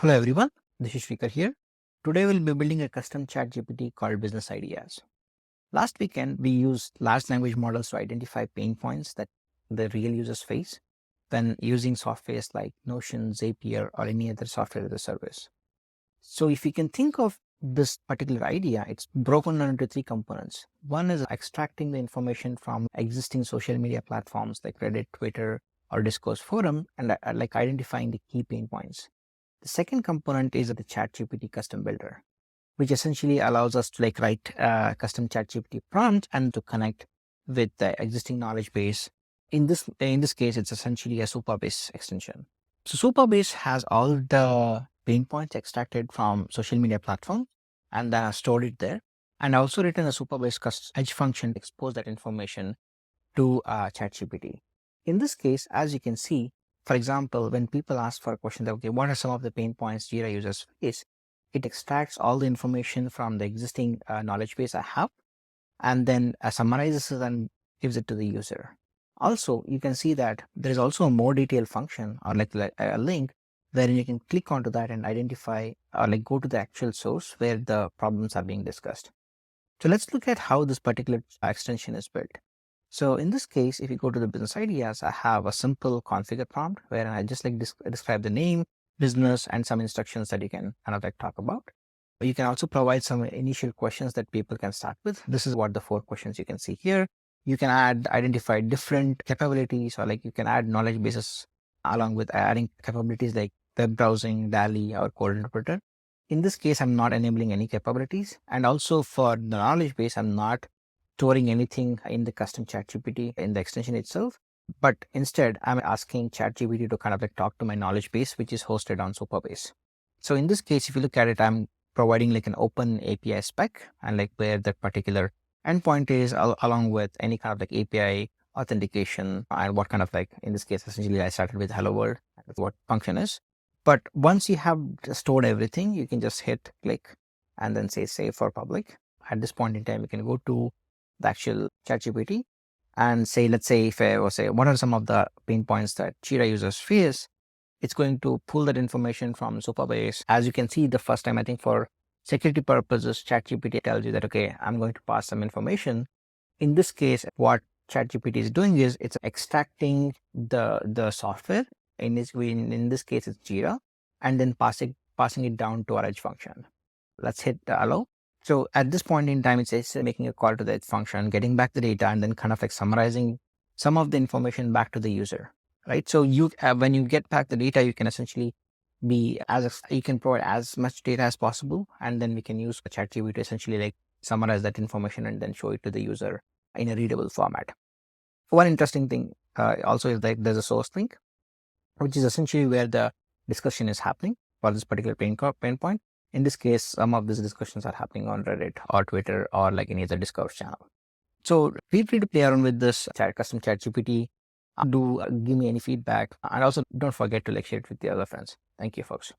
Hello everyone, this is Shrikar here. Today we'll be building a custom chat GPT called Business Ideas. Last weekend we used large language models to identify pain points that the real users face when using softwares like Notion, Zapier, or any other software as a service. So if you can think of this particular idea, it's broken down into three components. One is extracting the information from existing social media platforms like Reddit, Twitter, or Discourse forum, and like identifying the key pain points. The second component is the ChatGPT custom builder, which essentially allows us to write custom ChatGPT prompt and to connect with the existing knowledge base. In this case, it's essentially a Supabase extension. So Supabase has all the pain points extracted from social media platform and stored it there, and also written a Supabase edge function to expose that information to ChatGPT. In this case, as you can see, for example, when people ask for a question that, okay, what are some of the pain points Jira users face? It extracts all the information from the existing knowledge base I have, and then summarizes it and gives it to the user. Also, you can see that there is also a more detailed function or like a link wherein you can click onto that and identify or go to the actual source where the problems are being discussed. So let's look at how this particular extension is built. So in this case, if you go to the business ideas, I have a simple configure prompt where I just describe the name, business, and some instructions that you can kind of talk about. You can also provide some initial questions that people can start with. This is what the 4 questions you can see here. You can identify different capabilities, or you can add knowledge bases along with adding capabilities like web browsing, DALI, or code interpreter. In this case, I'm not enabling any capabilities. And also for the knowledge base, I'm not storing anything in the custom ChatGPT in the extension itself, but instead I'm asking ChatGPT to kind of talk to my knowledge base, which is hosted on Supabase. So in this case, if you look at it, I'm providing an open API spec and where that particular endpoint is along with any kind of API authentication and what kind of in this case, essentially I started with hello world, that's what function is. But once you have stored everything, you can just hit click and then say save for public. At this point in time, you can go to the actual ChatGPT and say, let's say if I was say, what are some of the pain points that Jira users face? It's going to pull that information from Supabase. As you can see, the first time, I think for security purposes, ChatGPT tells you that, okay, I'm going to pass some information. In this case, what ChatGPT is doing is it's extracting the software. In this case, it's Jira, and then passing it down to our edge function. Let's hit allow. So at this point in time, it's making a call to the edge function, getting back the data, and then kind of summarizing some of the information back to the user, right? So you when you get back the data, you can essentially you can provide as much data as possible, and then we can use ChatGPT to essentially summarize that information and then show it to the user in a readable format. One interesting thing also is there's a source link, which is essentially where the discussion is happening for this particular pain point. In this case, some of these discussions are happening on Reddit or Twitter or any other Discourse channel. So feel free to play around with this custom chat GPT. Do give me any feedback, and also don't forget to share it with the other friends. Thank you, folks.